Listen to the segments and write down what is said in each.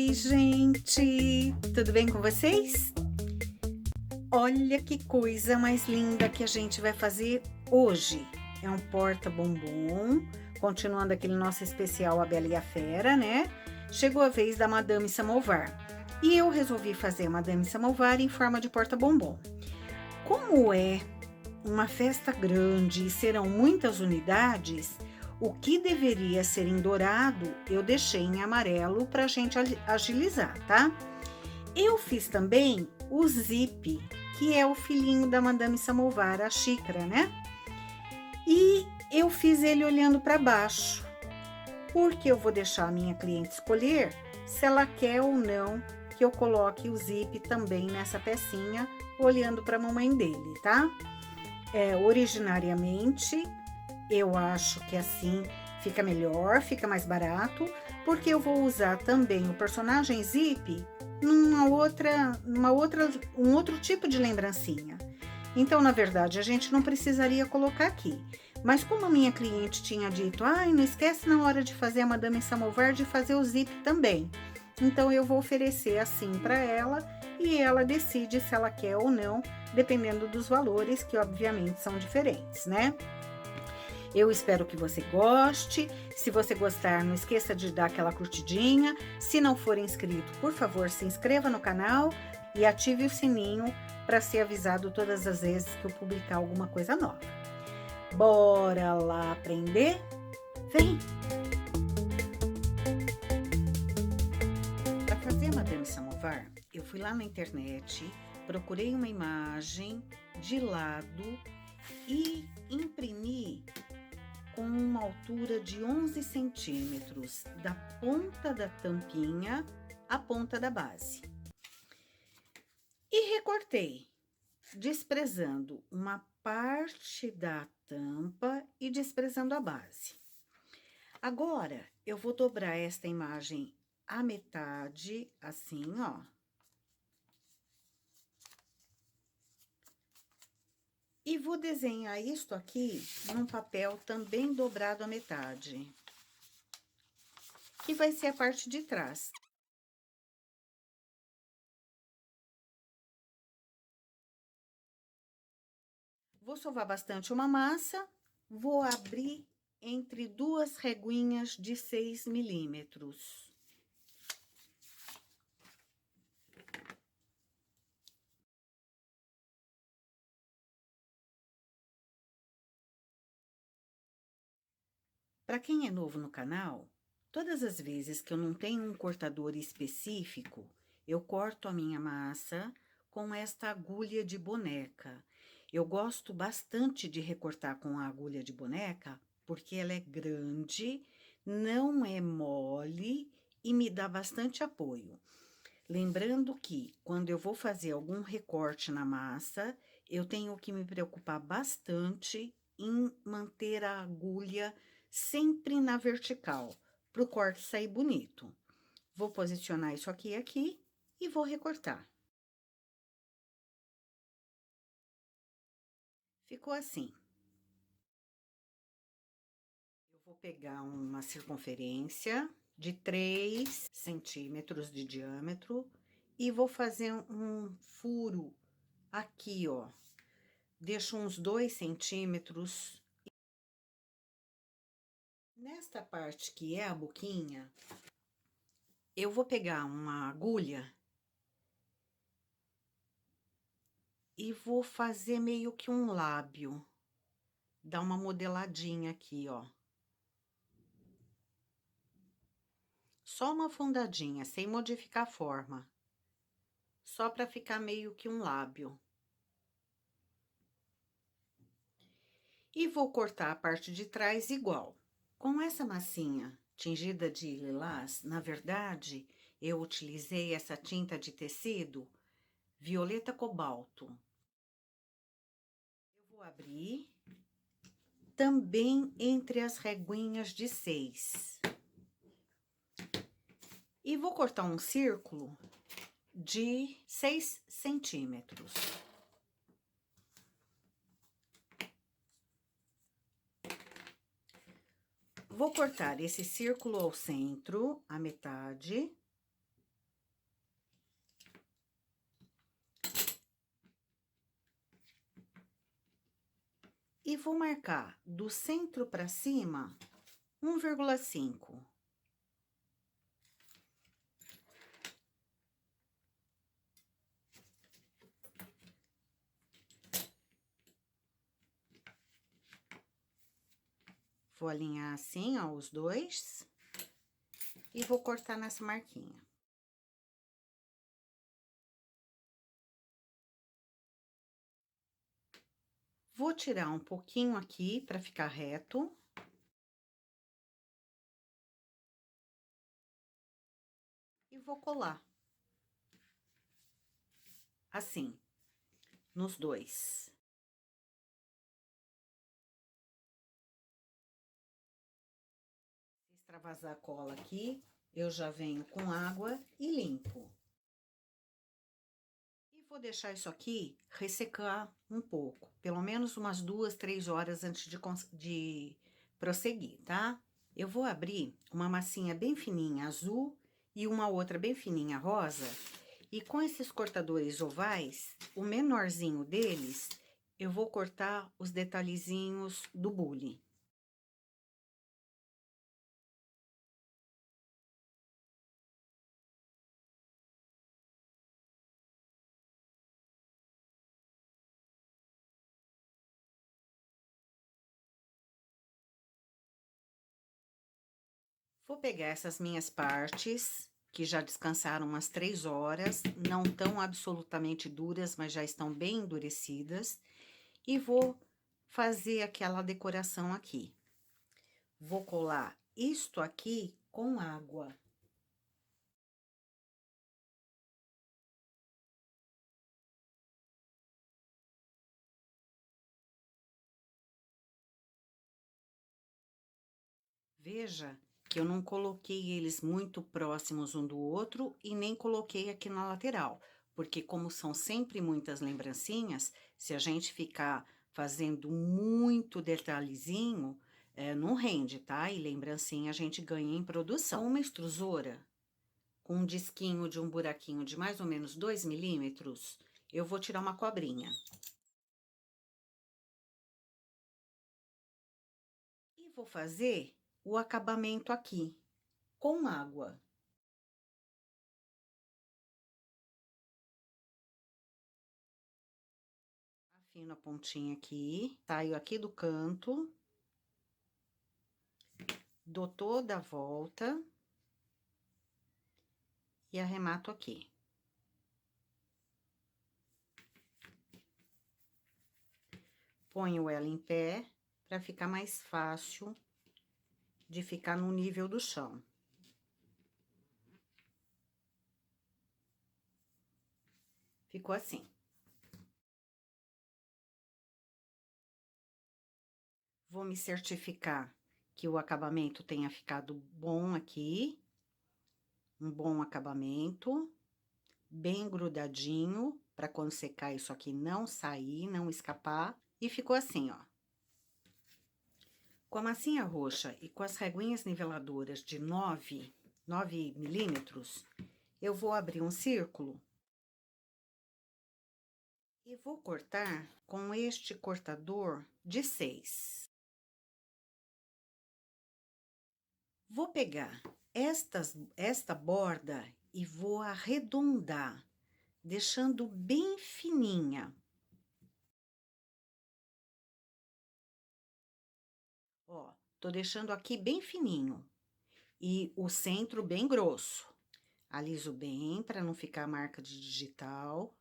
Oi, gente! Tudo bem com vocês? Olha que coisa mais linda que a gente vai fazer hoje. É um porta-bombom, continuando aquele nosso especial A Bela e a Fera, né? Chegou a vez da Madame Samovar. E eu resolvi fazer a Madame Samovar em forma de porta-bombom. Como é uma festa grande e serão muitas unidades, o que deveria ser em dourado, eu deixei em amarelo para a gente agilizar, tá? Eu fiz também o zip, que é o filhinho da Madame Samovar, a xícara, né? E eu fiz ele olhando para baixo, porque eu vou deixar a minha cliente escolher se ela quer ou não que eu coloque o zip também nessa pecinha, olhando para a mamãe dele, tá? Originariamente, eu acho que assim fica melhor, fica mais barato, porque eu vou usar também o personagem Zip um outro tipo de lembrancinha. Então, na verdade, a gente não precisaria colocar aqui. Mas como a minha cliente tinha dito, não esquece na hora de fazer a Madame Samovar de fazer o Zip também. Então, eu vou oferecer assim para ela e ela decide se ela quer ou não, dependendo dos valores, que obviamente são diferentes, né? Eu espero que você goste. Se você gostar, não esqueça de dar aquela curtidinha. Se não for inscrito, por favor, se inscreva no canal e ative o sininho para ser avisado todas as vezes que eu publicar alguma coisa nova. Bora lá aprender? Vem! Para fazer a Madame Samovar, eu fui lá na internet, procurei uma imagem de lado e imprimi com uma altura de 11 centímetros, da ponta da tampinha à ponta da base. E recortei, desprezando uma parte da tampa e desprezando a base. Agora, eu vou dobrar esta imagem à metade, assim, ó. E vou desenhar isto aqui num papel também dobrado à metade, que vai ser a parte de trás. Vou sovar bastante uma massa, vou abrir entre duas reguinhas de 6 milímetros. Para quem é novo no canal, todas as vezes que eu não tenho um cortador específico, eu corto a minha massa com esta agulha de boneca. Eu gosto bastante de recortar com a agulha de boneca, porque ela é grande, não é mole e me dá bastante apoio. Lembrando que, quando eu vou fazer algum recorte na massa, eu tenho que me preocupar bastante em manter a agulha sempre na vertical, para o corte sair bonito. Vou posicionar isso aqui e vou recortar. Ficou assim. Eu vou pegar uma circunferência de 3 centímetros de diâmetro e vou fazer um furo aqui, ó. Deixo uns 2 centímetros. Nesta parte que é a boquinha, eu vou pegar uma agulha e vou fazer meio que um lábio. Dar uma modeladinha aqui, ó. Só uma fundadinha, sem modificar a forma. Só para ficar meio que um lábio. E vou cortar a parte de trás igual. Com essa massinha tingida de lilás, na verdade, eu utilizei essa tinta de tecido violeta cobalto. Eu vou abrir também entre as reguinhas de 6. E vou cortar um círculo de 6 centímetros. Vou cortar esse círculo ao centro, a metade. vou marcar do centro para cima 1,5. Vou alinhar assim, ó, os dois. E vou cortar nessa marquinha. Vou tirar um pouquinho aqui para ficar reto. E vou colar. Assim, nos dois. Se extravasar a cola aqui, eu já venho com água e limpo. E vou deixar isso aqui ressecar um pouco, pelo menos umas 2, 3 horas antes de prosseguir, tá? Eu vou abrir uma massinha bem fininha azul e uma outra bem fininha rosa. E com esses cortadores ovais, o menorzinho deles, eu vou cortar os detalhezinhos do bule. Vou pegar essas minhas partes, que já descansaram umas 3 horas, não tão absolutamente duras, mas já estão bem endurecidas, e vou fazer aquela decoração aqui. Vou colar isto aqui com água. Veja que eu não coloquei eles muito próximos um do outro e nem coloquei aqui na lateral, porque como são sempre muitas lembrancinhas, se a gente ficar fazendo muito detalhezinho, não rende, tá? E lembrancinha a gente ganha em produção. Uma extrusora com um disquinho de um buraquinho de mais ou menos 2 milímetros, eu vou tirar uma cobrinha. E vou fazer o acabamento aqui, com água. Afino a pontinha aqui, saio aqui do canto, dou toda a volta e arremato aqui. Ponho ela em pé para ficar mais fácil de ficar no nível do chão. Ficou assim. Vou me certificar que o acabamento tenha ficado bom aqui. Um bom acabamento, bem grudadinho, para quando secar isso aqui não sair, não escapar. E ficou assim, ó. Com a massinha roxa e com as reguinhas niveladoras de 9 milímetros, eu vou abrir um círculo. E vou cortar com este cortador de 6. Vou pegar esta borda e vou arredondar, deixando bem fininha. Ó, tô deixando aqui bem fininho. E o centro bem grosso. Aliso bem, para não ficar marca de digital.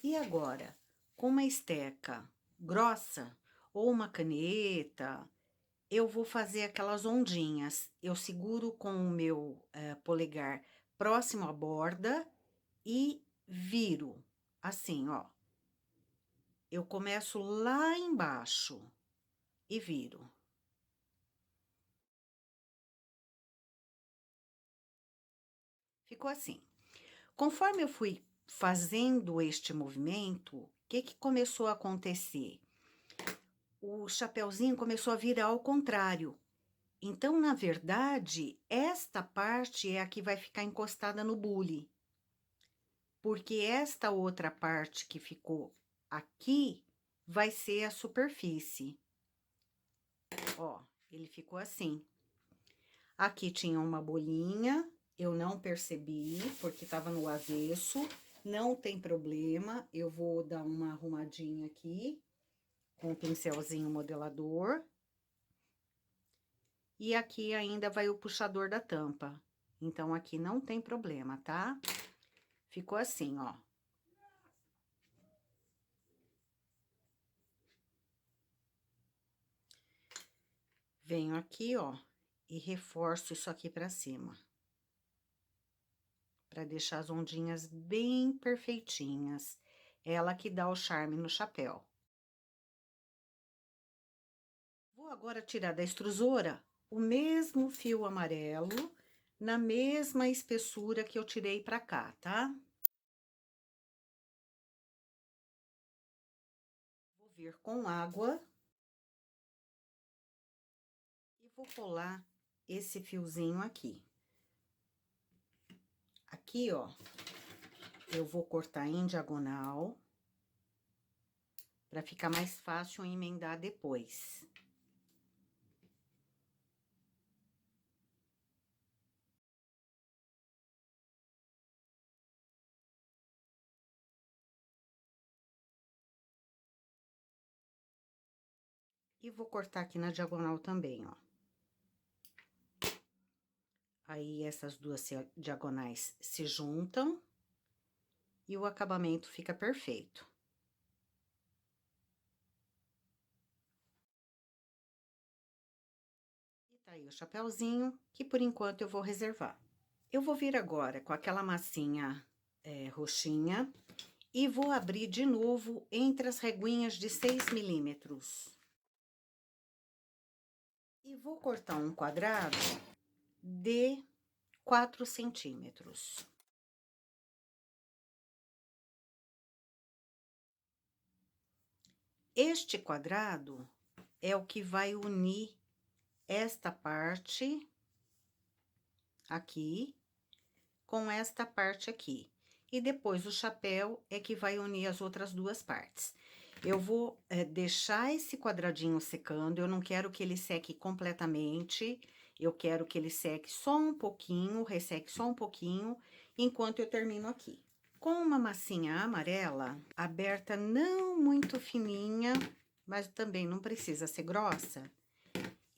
E agora, com uma esteca grossa ou uma caneta, eu vou fazer aquelas ondinhas. Eu seguro com o meu polegar próximo à borda e viro, assim, ó. Eu começo lá embaixo e viro. Ficou assim. Conforme eu fui fazendo este movimento, o que que começou a acontecer? O chapeuzinho começou a virar ao contrário. Então, na verdade, esta parte é a que vai ficar encostada no bule. porque esta outra parte que ficou aqui vai ser a superfície. Ó, ele ficou assim. Aqui tinha uma bolinha, eu não percebi, porque tava no avesso. Não tem problema, eu vou dar uma arrumadinha aqui, com o pincelzinho modelador. E aqui ainda vai o puxador da tampa. Então, aqui não tem problema, tá? Ficou assim, ó. Venho aqui, ó, e reforço isso aqui pra cima. Pra deixar as ondinhas bem perfeitinhas. Ela que dá o charme no chapéu. Vou agora tirar da extrusora o mesmo fio amarelo, na mesma espessura que eu tirei pra cá, tá? Vou vir com água. E vou colar esse fiozinho aqui. Aqui, ó, eu vou cortar em diagonal, pra ficar mais fácil emendar depois. E vou cortar aqui na diagonal também, ó. Aí, essas duas diagonais se juntam e o acabamento fica perfeito. E tá aí o chapéuzinho, que por enquanto eu vou reservar. Eu vou vir agora com aquela massinha roxinha e vou abrir de novo entre as reguinhas de 6 milímetros. E vou cortar um quadrado de 4 centímetros. Este quadrado é o que vai unir esta parte aqui com esta parte aqui. E depois o chapéu é que vai unir as outras duas partes. Eu vou deixar esse quadradinho secando, eu não quero que ele seque completamente, eu quero que ele seque só um pouquinho, resseque só um pouquinho, enquanto eu termino aqui. Com uma massinha amarela, aberta não muito fininha, mas também não precisa ser grossa.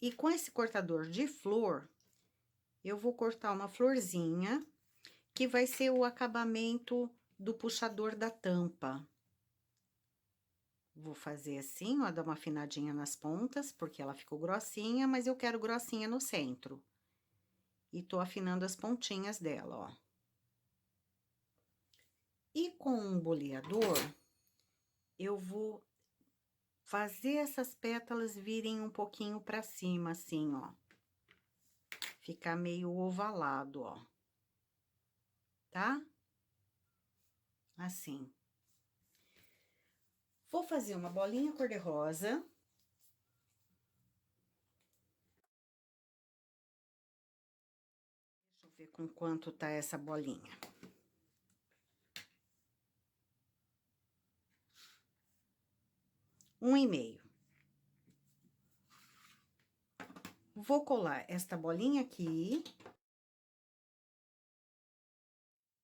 E com esse cortador de flor, eu vou cortar uma florzinha, que vai ser o acabamento do puxador da tampa. Vou fazer assim, ó, dar uma afinadinha nas pontas, porque ela ficou grossinha, mas eu quero grossinha no centro. E tô afinando as pontinhas dela, ó. E com um boleador, eu vou fazer essas pétalas virem um pouquinho pra cima, assim, ó. Ficar meio ovalado, ó. Tá? Assim. Vou fazer uma bolinha cor-de-rosa. Deixa eu ver com quanto tá essa bolinha. Um e meio. Vou colar esta bolinha aqui.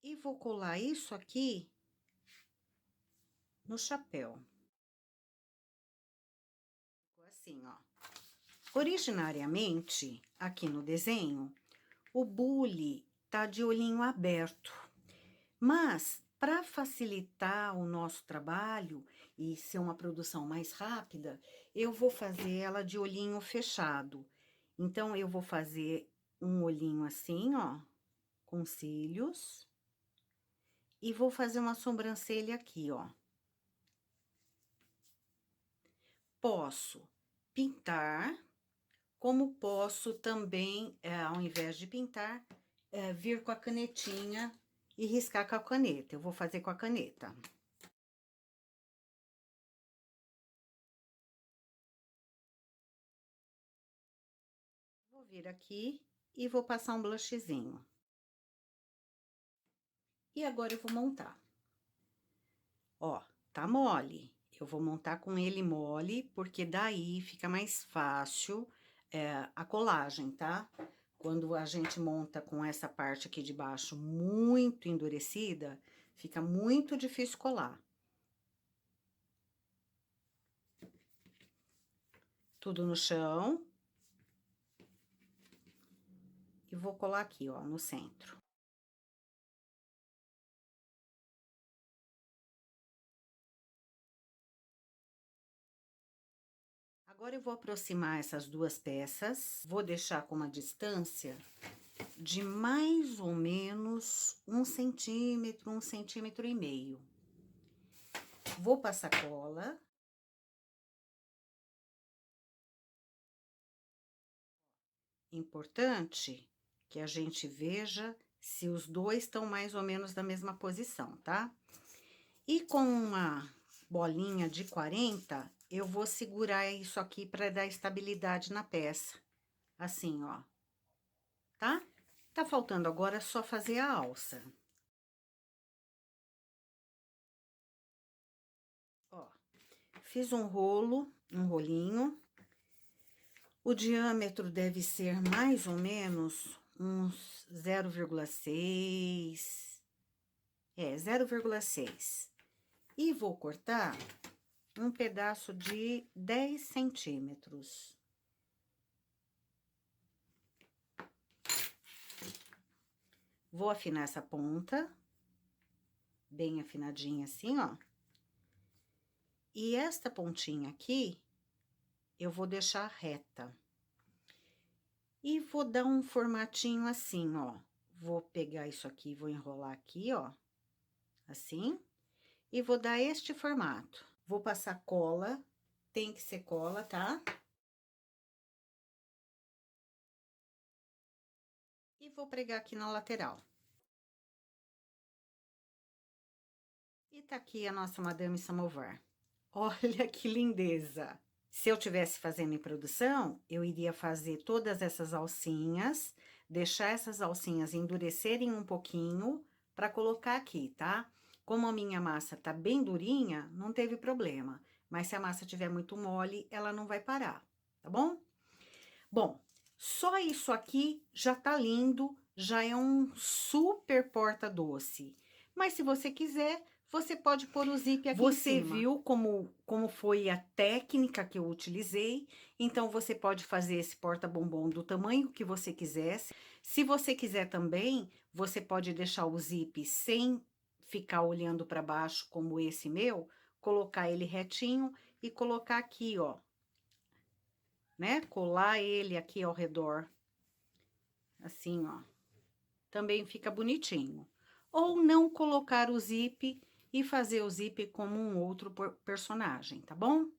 E vou colar isso aqui no chapéu. Ficou assim, ó. Originariamente, aqui no desenho, o bule tá de olhinho aberto. Mas, para facilitar o nosso trabalho e ser uma produção mais rápida, eu vou fazer ela de olhinho fechado. Então, eu vou fazer um olhinho assim, ó, com cílios. E vou fazer uma sobrancelha aqui, ó. Posso pintar, como posso também, ao invés de pintar, vir com a canetinha e riscar com a caneta. Eu vou fazer com a caneta. Vou vir aqui e vou passar um blushzinho. E agora eu vou montar. Ó, tá mole. Eu vou montar com ele mole, porque daí fica mais fácil a colagem, tá? Quando a gente monta com essa parte aqui de baixo muito endurecida, fica muito difícil colar. Tudo no chão. E vou colar aqui, ó, no centro. Agora eu vou aproximar essas duas peças, vou deixar com uma distância de mais ou menos 1 centímetro e meio. Vou passar cola. Importante que a gente veja se os dois estão mais ou menos na mesma posição, tá? E com uma bolinha de 40, eu vou segurar isso aqui para dar estabilidade na peça. Assim, ó. Tá? Tá faltando agora só fazer a alça. Ó, fiz um rolinho. O diâmetro deve ser mais ou menos uns 0,6. 0,6. E vou cortar um pedaço de 10 centímetros. Vou afinar essa ponta, bem afinadinha assim, ó. E esta pontinha aqui, eu vou deixar reta. E vou dar um formatinho assim, ó. Vou pegar isso aqui, vou enrolar aqui, ó. Assim. E vou dar este formato. Vou passar cola, tem que ser cola, tá? E vou pregar aqui na lateral. E tá aqui a nossa Madame Samovar. Olha que lindeza! Se eu tivesse fazendo em produção, eu iria fazer todas essas alcinhas, deixar essas alcinhas endurecerem um pouquinho para colocar aqui, tá? Como a minha massa tá bem durinha, não teve problema. Mas se a massa tiver muito mole, ela não vai parar, tá bom? Bom, só isso aqui já tá lindo, já é um super porta-doce. Mas se você quiser, você pode pôr o zíper aqui em cima. Você viu como foi a técnica que eu utilizei, então você pode fazer esse porta-bombom do tamanho que você quisesse. Se você quiser também, você pode deixar o zíper sem ficar olhando para baixo, como esse meu, colocar ele retinho e colocar aqui, ó, né? Colar ele aqui ao redor, assim, ó. Também fica bonitinho. Ou não colocar o zip e fazer o zip como um outro personagem, tá bom?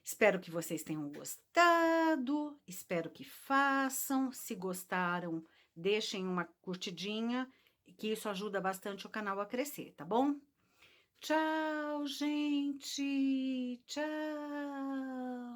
Espero que vocês tenham gostado, espero que façam. Se gostaram, deixem uma curtidinha, que isso ajuda bastante o canal a crescer, tá bom? Tchau, gente! Tchau!